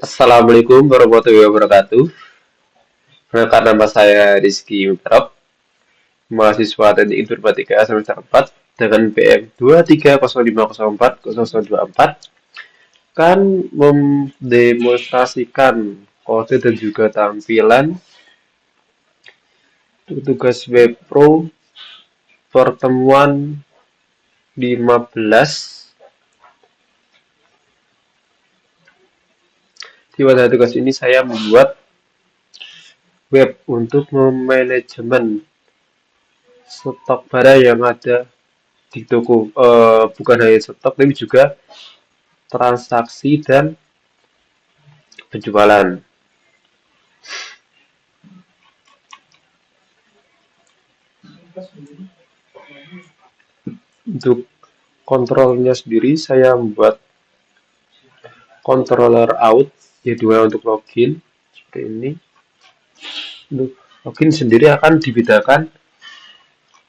Assalamualaikum warahmatullahi wabarakatuh. Perkenalkan nama saya Rizky Mutarab, mahasiswa Teknik Informatika semester 4 dengan PM 2305040024 kan mendemonstrasikan kode dan juga tampilan tugas web pro pertemuan 15. Di pada tugas ini saya membuat web untuk memanajemen stok barang yang ada di toko, bukan hanya stok tapi juga transaksi dan penjualan. Untuk kontrolnya sendiri saya membuat controller out, yaitu untuk login seperti ini. Untuk login sendiri akan dibedakan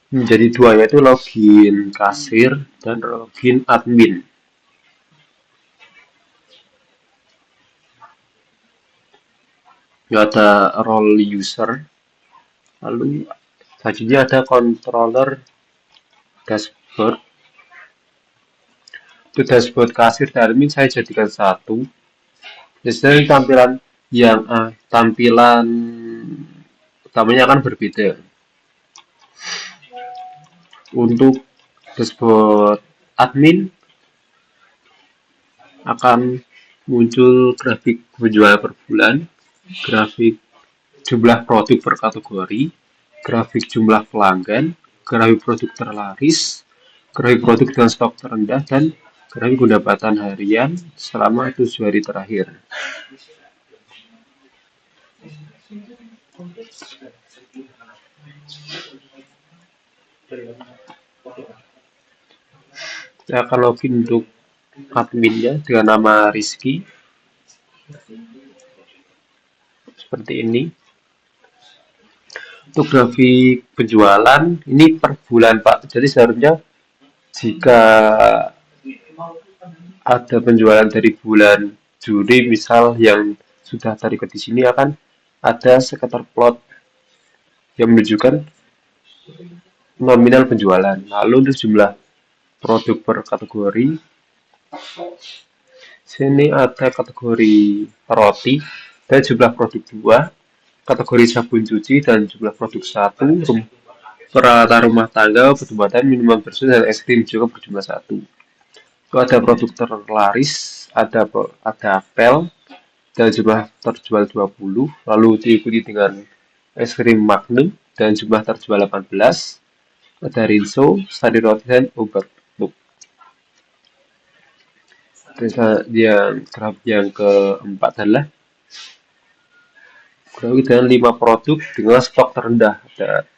menjadi dua, yaitu login kasir dan login admin. Ada role user, lalu selanjutnya ada controller dashboard. Untuk dashboard kasir dan admin saya jadikan satu. Biasanya tampilan utamanya akan berbeda. Untuk dashboard admin akan muncul grafik penjualan per bulan, grafik jumlah produk per kategori, grafik jumlah pelanggan, grafik produk terlaris, grafik produk dengan stok terendah, dan grafik pendapatan harian selama 7 hari terakhir. Saya akan login untuk adminnya dengan nama Rizky seperti ini. Untuk grafik penjualan ini per bulan Pak, jadi seharusnya jika ada penjualan dari bulan Juli misal yang sudah terikut di sini akan ada scatter plot yang menunjukkan nominal penjualan. Lalu untuk jumlah produk per kategori, sini ada kategori roti dan jumlah produk 2, kategori sabun cuci dan jumlah produk 1, peralatan rumah tangga, obat-obatan, minuman bersusu, dan es krim juga berjumlah 1. Itu ada produk terlaris, ada apel, dan jumlah terjual 20, lalu diikuti dengan es krim Magnum dan jumlah terjual 18, ada Rinso, sari roti, dan obat. Terus yang keempat adalah grafik dengan 5 produk dengan stok terendah. Ada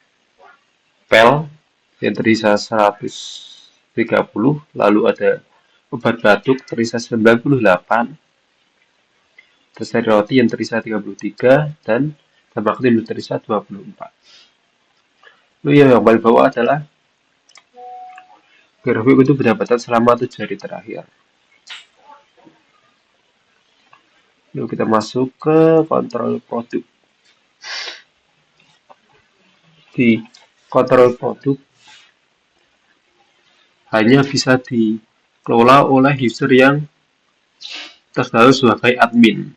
pel yang terisa 130, lalu ada obat batuk terisa 98, terus sari roti yang terisa 33, dan tambak yang terisa 24. Lalu yang paling bawah adalah grafik untuk pendapatan selama 7 hari terakhir. Lalu kita masuk ke kontrol produk. Di kontrol produk hanya bisa dikelola oleh user yang terdaftar sebagai admin.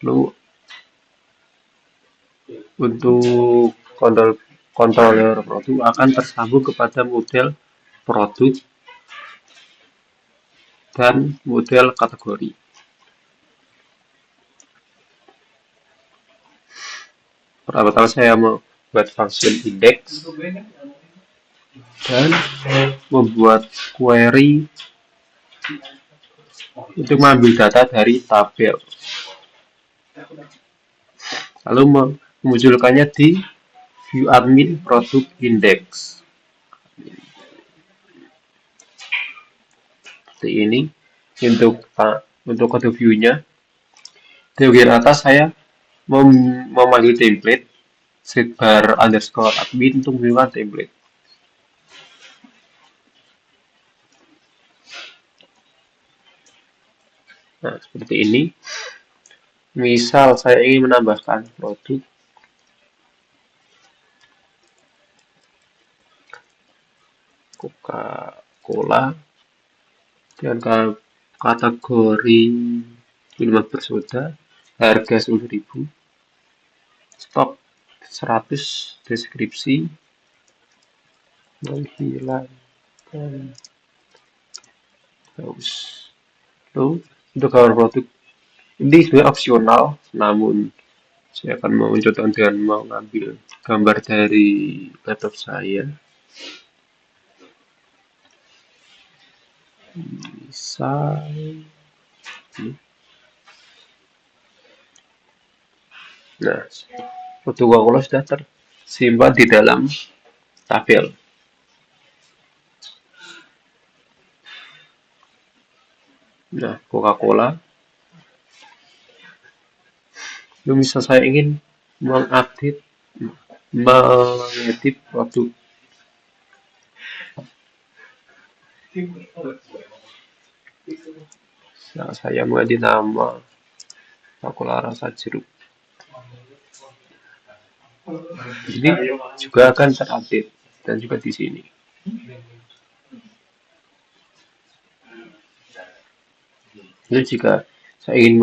Lalu untuk controller produk akan tersambung kepada model produk dan model kategori. Pertama-tama saya membuat function index dan membuat query untuk mengambil data dari tabel, lalu memunculkannya di view admin product index seperti ini. Untuk kode view-nya di bagian atas saya memanggil template setbar underscore admin untuk menggunakan template. Nah, seperti ini. Misal saya ingin menambahkan produk Coca-Cola dengan kategori minuman bersoda, harga 10.000, stok 100, deskripsi, menghilangkan haus. Lalu, untuk gambar produk, ini sebenarnya opsional, namun saya akan mencontohkan dengan mengambil gambar dari laptop saya. Misal, nah, produk Coca-Cola sudah tersimpan di dalam tabel. Nah, Coca-Cola. Lalu misal saya ingin mengupdate, mengedit produk. Nah, saya mengedit nama Coca-Cola rasa jeruk. Ini juga akan terupdate dan juga di sini. Lalu jika saya ingin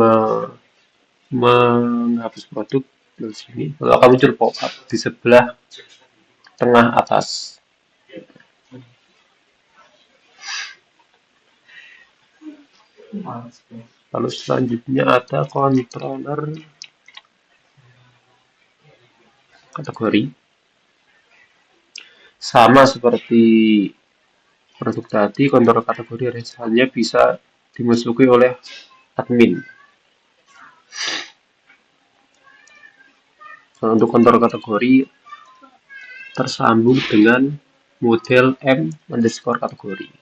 menghapus produk dari sini, lalu akan muncul pop-up di sebelah tengah atas. Lalu selanjutnya ada controller kategori. Sama seperti produk tadi, controller kategori hanya bisa dimasuki oleh admin. Nah, untuk controller kategori tersambung dengan model M_kategori.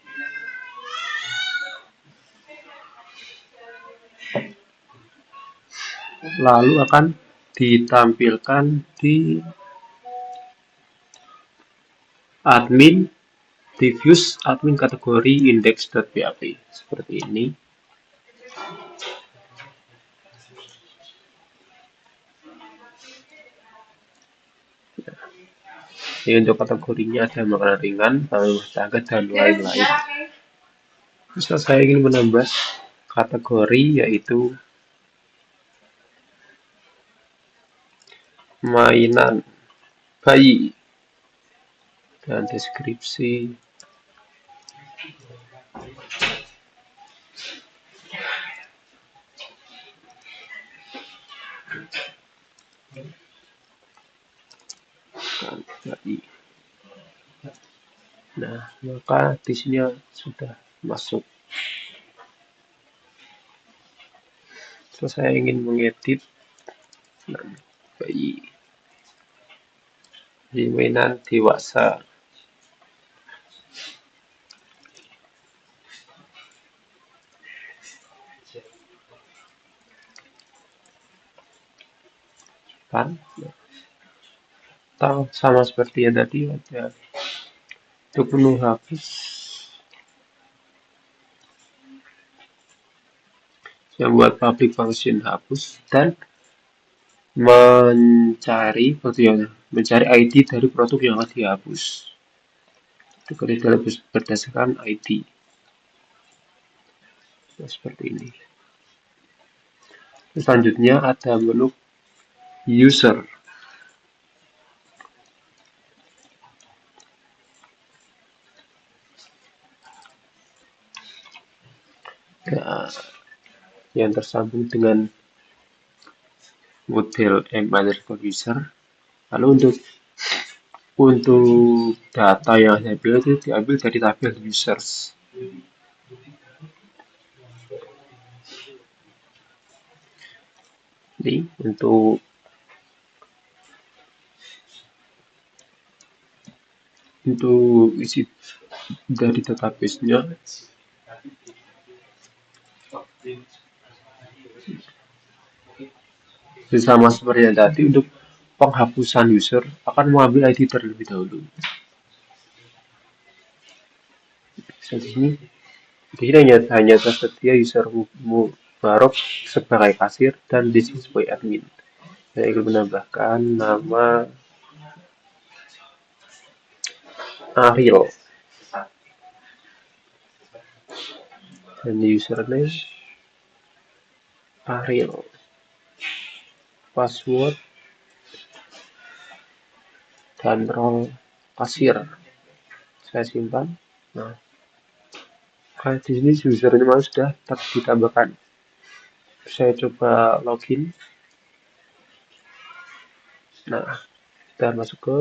Lalu akan ditampilkan di admin diffuse admin kategori index.php seperti ini. Ini untuk kategorinya ada makanan ringan, rumah tangga, dan lain-lain. Misal saya ingin menambah kategori yaitu mainan bayi dan deskripsi bayi. Nah, maka di sini sudah masuk. So, saya ingin mengedit bayi di mainan dewasa. Kan? Atau sama seperti yang tadi ada untuk menu hapus. Yang buat public function hapus dan mencari ID dari produk yang akan dihapus. Itu berdasarkan ID. Nah, seperti ini. Selanjutnya ada menu user. Nah, yang tersambung dengan model M_user. Lalu untuk data yang saya ambil itu diambil dari tabel users. Ini untuk isi dari database-nya. Sama seperti yang tadi, untuk penghapusan user akan mengambil ID terlebih dahulu. Di sini hanya tersedia user Barok sebagai kasir dan Desi sebagai admin. Saya ingin menambahkan nama Ariel dan username Ariel, password dan role kasir. Saya simpan. Nah, kayak di sini username sudah ditambahkan. Saya coba login. Nah, kita masuk ke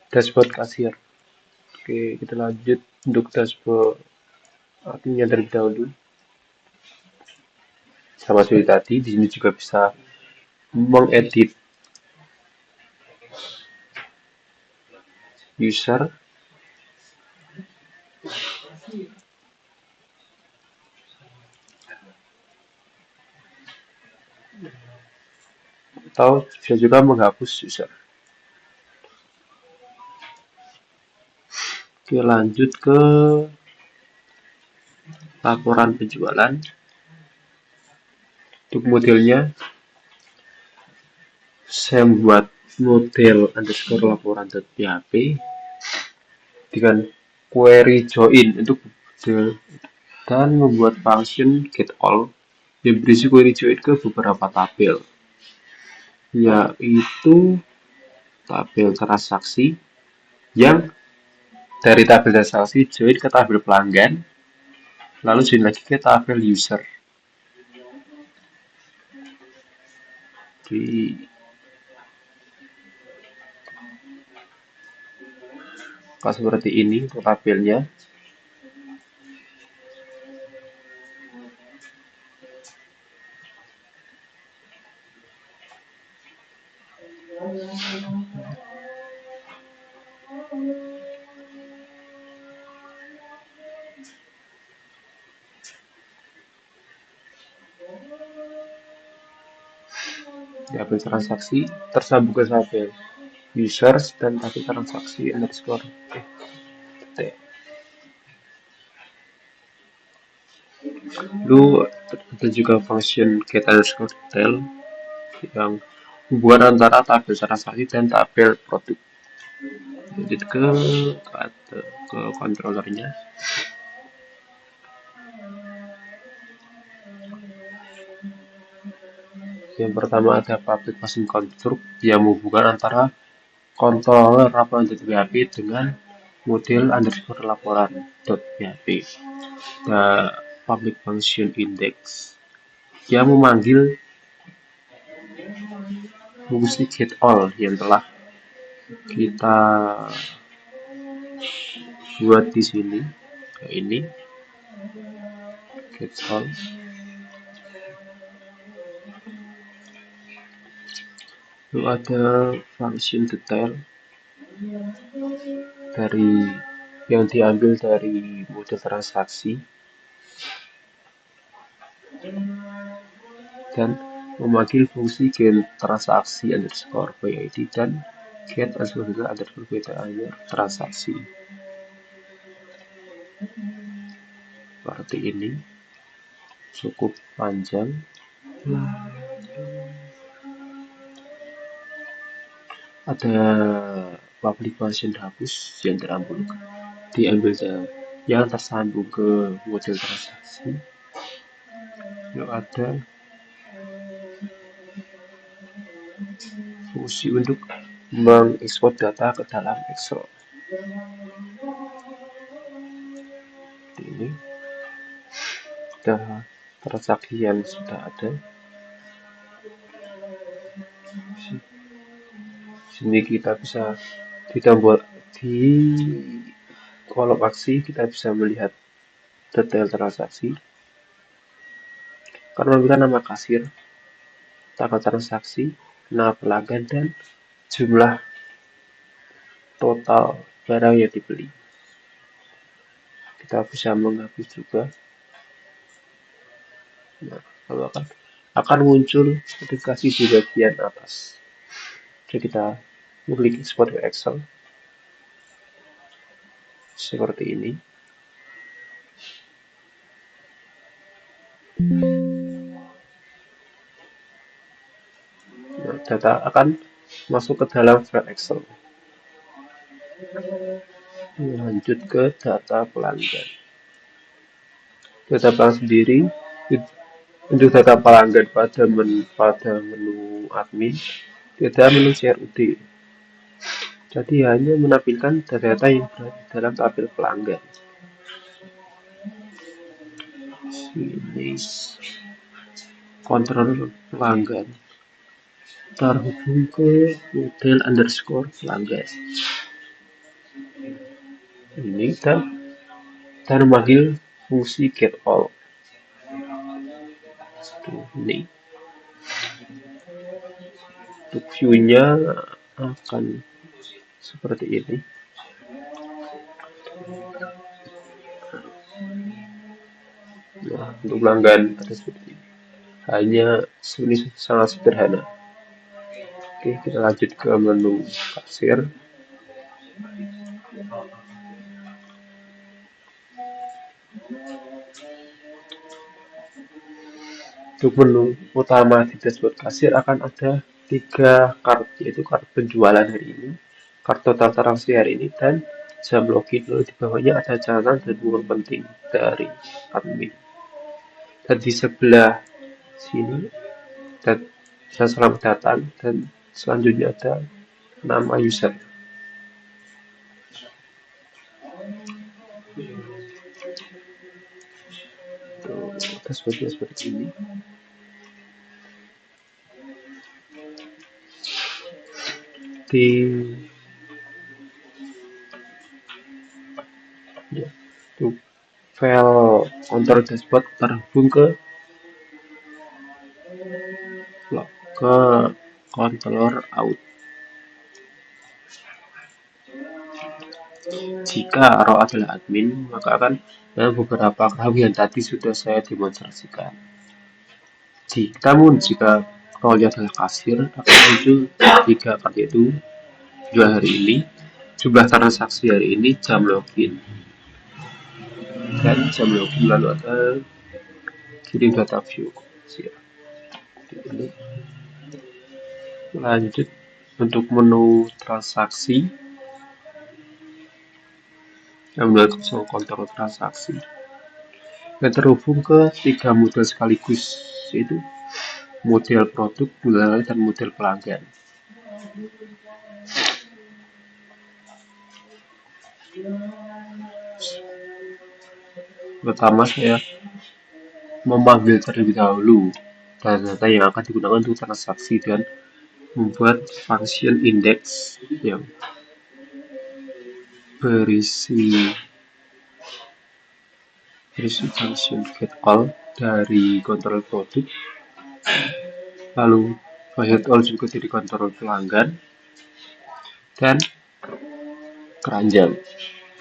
dashboard kasir. Oke, kita lanjut untuk dashboard artinya terlebih dahulu. Sama seperti tadi, di sini juga bisa mengedit user atau bisa juga menghapus user. Oke, lanjut ke laporan penjualan. Untuk modelnya, saya membuat model underscore laporan.php dengan query join untuk dan membuat function get all yang berisi query join ke beberapa tabel, yaitu tabel transaksi yang dari tabel transaksi join ke tabel pelanggan, lalu join lagi ke tabel user. Di seperti ini untuk tabelnya. Tabel transaksi tersambung ke tabel users dan tabel transaksi underscore t. Lalu ada juga function get underscore detail yang hubungan antara tabel transaksi dan tabel produk. Jadi ke controllernya. Yang pertama ada public function construct yang menghubungkan antara controller laporan.php dengan model underscore laporan.php. The public function index yang memanggil fungsi get all yang telah kita buat di sini. Ini get all. Lalu ada function detail dari yang diambil dari model transaksi dan memanggil fungsi get transaksi underscore by id dan get underscore by transaksi. Seperti ini, cukup panjang. Ada public function hapus yang diambil yang tersambung ke model transaksi. Lalu ada fungsi untuk mengekspor data ke dalam Excel. Ini transaksi yang sudah ada. Sini kita bisa di kolom aksi kita bisa melihat detail transaksi. Karena kita nama kasir, tanggal transaksi, nama pelanggan dan jumlah total barang yang dibeli. Kita bisa menghapus juga. Nah, lalu akan muncul notifikasi di bagian atas. Jadi kita mengklik export ke Excel seperti ini. data akan masuk ke dalam file Excel. Lanjut ke data pelanggan. Data pelanggan sendiri, untuk data pelanggan pada menu admin, kita menu CRUD. Jadi hanya menampilkan data-data yang berada dalam tabel pelanggan. Sini kontrol pelanggan terhubung ke model underscore pelanggan. Ini dan memanggil fungsi get all. Ini untuk view-nya akan seperti ini. Nah, untuk pelanggan ada seperti ini. Hanya ini sangat sederhana. Oke, kita lanjut ke menu kasir. Untuk menu utama di dashboard kasir akan ada 3 kartu, yaitu kartu penjualan hari ini, kartu total transaksi hari ini, dan jam login. Lalu di bawahnya ada catatan dan buku penting dari admin. Dan di sebelah sini dan selamat datang, dan selanjutnya ada nama user. Dashboardnya seperti ini. Di file kontrol dashboard terhubung ke controller out. Jika row adalah admin, maka akan ada beberapa hal yang tadi sudah saya demonstrasikan. Namun jika rownya adalah kasir, akan muncul 3 part, yaitu jual hari ini, jumlah transaksi hari ini, jam login, dan jam login. Lalu ada kirim data view. Lanjut untuk menu transaksi, yang melakukan kontrol transaksi yang terhubung ke 3 model sekaligus, yaitu model produk, model dan model pelanggan. Pertama, saya memanggil terlebih dahulu data yang akan digunakan untuk transaksi dan membuat function index yang berisi function get all dari kontrol produk, lalu get all juga dari kontrol pelanggan, dan keranjang,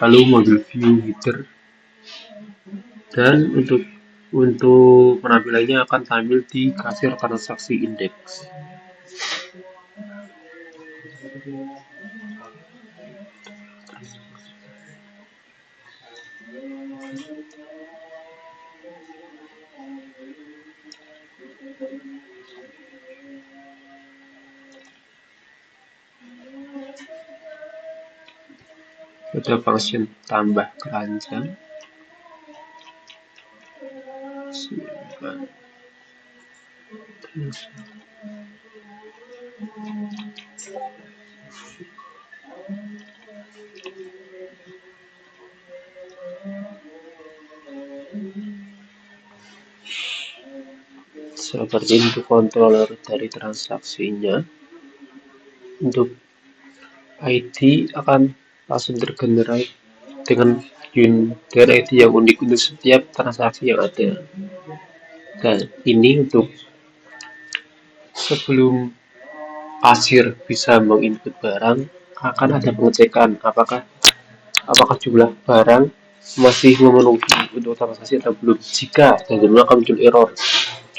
lalu model view header, dan untuk penampilannya akan tampil di kasir transaksi index. Ada function tambah keranjang. Seperti itu controller dari transaksinya. Untuk ID akan langsung tergenerate dengan ID yang unik untuk setiap transaksi yang ada. Dan ini untuk sebelum kasir bisa menginput barang, akan ada pengecekan apakah jumlah barang masih memenuhi untuk transaksi atau belum. Jika terjadi akan muncul error,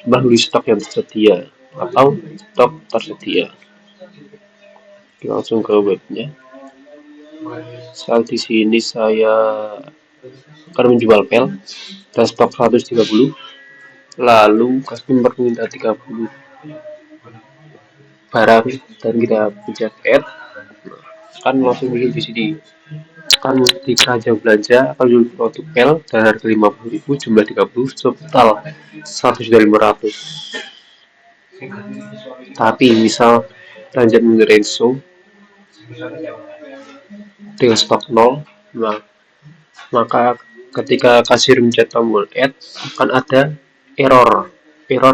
jumlah stok yang tersedia atau stok tersedia. Langsung ke webnya. Saat di sini saya akan menjual pel dan stok 130, lalu customer minta 30. barang dan kita pencet add, kan langsung muncul di sini. Kan di keranjang belanja akan muncul produk L dan harga 50.000, jumlah 30, total 1.500.000. Tapi misal lanjut Renzo dengan stok 0, nah maka ketika kasir mencet tombol add akan ada error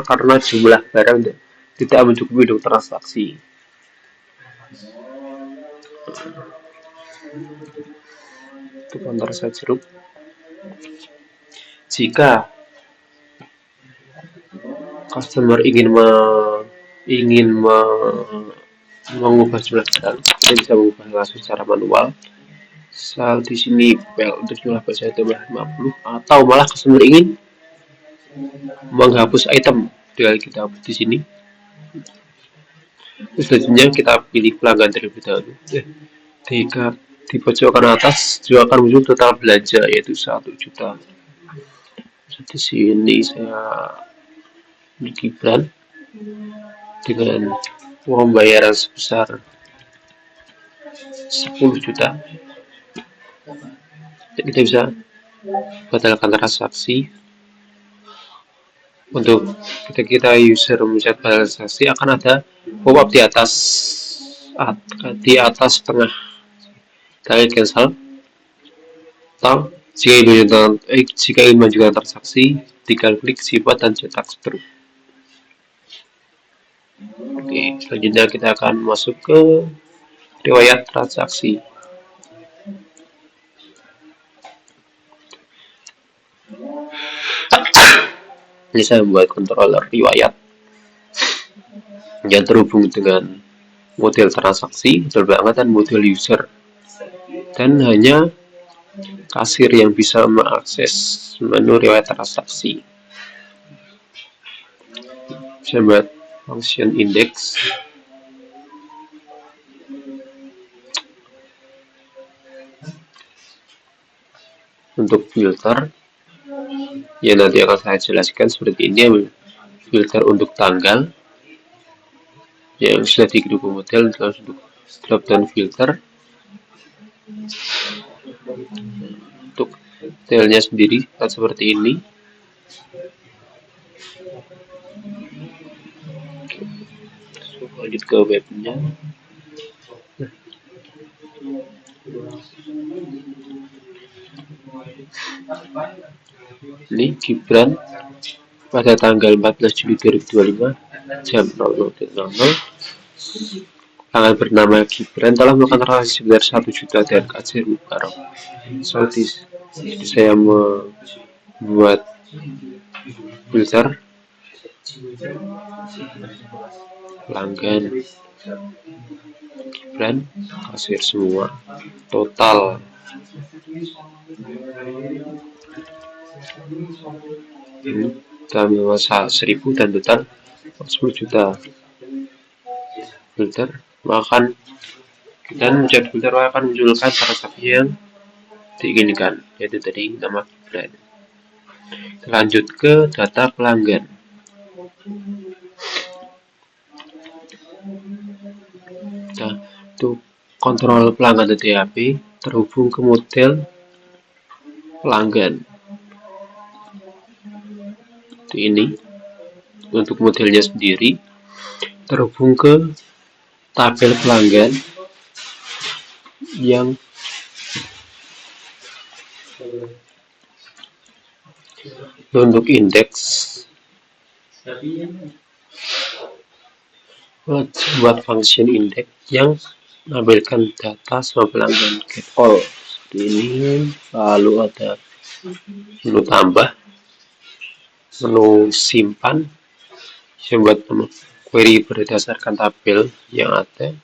karena jumlah barang tidak mencukupi untuk transaksi. Itu counter side group. Jika customer ingin mengubah jumlah barang, kita bisa mengubah langsung secara manual. Misal di sini untuk jumlah barang tambah 50, atau malah customer ingin menghapus item, tinggal kita hapus di sini. Selanjutnya kita pilih pelanggan terlebih dahulu. Di pojok kanan atas juga akan muncul total belanja, yaitu 1 juta. Di sini saya Gibran dengan uang bayaran sebesar 10 juta. Jadi kita bisa batalkan transaksi. Untuk kita user mencet transaksi akan ada pop-up di atas tengah. Kita cancel. Atau jika ingin mengajukan transaksi, tinggal klik sifat dan cetak struk. Oke, selanjutnya kita akan masuk ke riwayat transaksi. Ini saya membuat controller riwayat yang terhubung dengan model transaksi, model banget, dan model user. Dan hanya kasir yang bisa mengakses menu riwayat transaksi. Saya buat function index. Untuk filter, ya nanti akan saya jelaskan seperti ini. Filter untuk tanggal yang sudah didukung model, terus untuk drop down filter untuk detailnya sendiri seperti ini. Lanjut ke webnya. Ini Gibran pada tanggal 14 Juli 2025 jam 00.00. Tangan bernama Gibran telah melakukan transaksi sebesar 1 juta dan kasir Mubarok. Jadi saya membuat filter pelanggan Gibran, kasir semua, total tambah 1.000 dan total 10 juta. Filter dan mencet filter akan munculkan transaksi yang diinginkan, yaitu tadi nama Gibran. Lanjut ke data pelanggan. Nah, untuk kontrol pelanggan TTAP terhubung ke model pelanggan. Ini untuk modelnya sendiri terhubung ke tabel pelanggan yang untuk indeks buat function index yang menampilkan data semua pelanggan get all seperti ini. Lalu ada menu tambah, menu simpan, saya buat query berdasarkan tabel yang ada,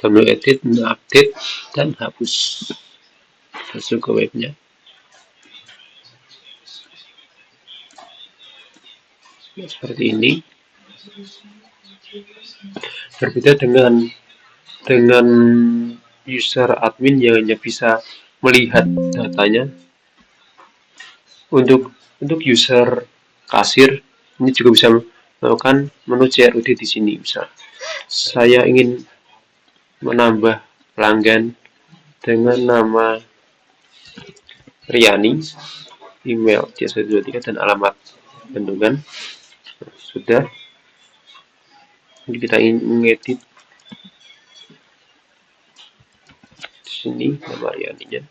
menu edit, menu update, dan hapus. Masuk ke webnya. Seperti ini. Berbeda dengan user admin yang hanya bisa melihat datanya. Untuk user kasir ini juga bisa melakukan menu CRUD di sini. Misal Saya ingin menambah pelanggan dengan nama Riani, email cs123 dan alamat bendungan. Sudah. Jadi kita ingin mengedit di sini nama Rianinya,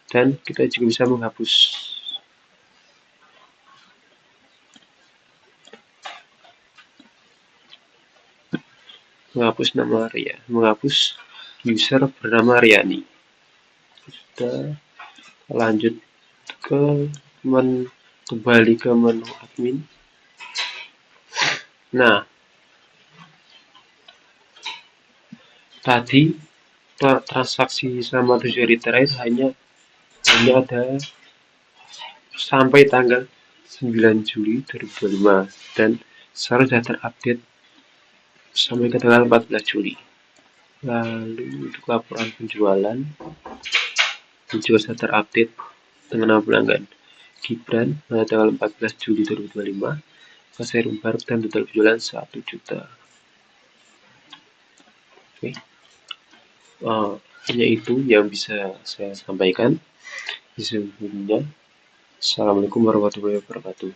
dan kita juga bisa menghapus nama Ria, menghapus user bernama Riani. Kita lanjut ke kembali ke menu admin. Nah, tadi transaksi selama 7 hari terakhir hanya ada sampai tanggal 9 Juli 2025 dan sekarang sudah terupdate sampai ke tanggal 14 Juli. Lalu untuk laporan penjualan ini juga sudah terupdate dengan nama pelanggan Gibran pada tanggal 14 Juli 2025, Serum Baru dan total penjualan 1 juta. Oke. Hanya itu yang bisa saya sampaikan. Sesungguhnya, Assalamualaikum warahmatullahi wabarakatuh.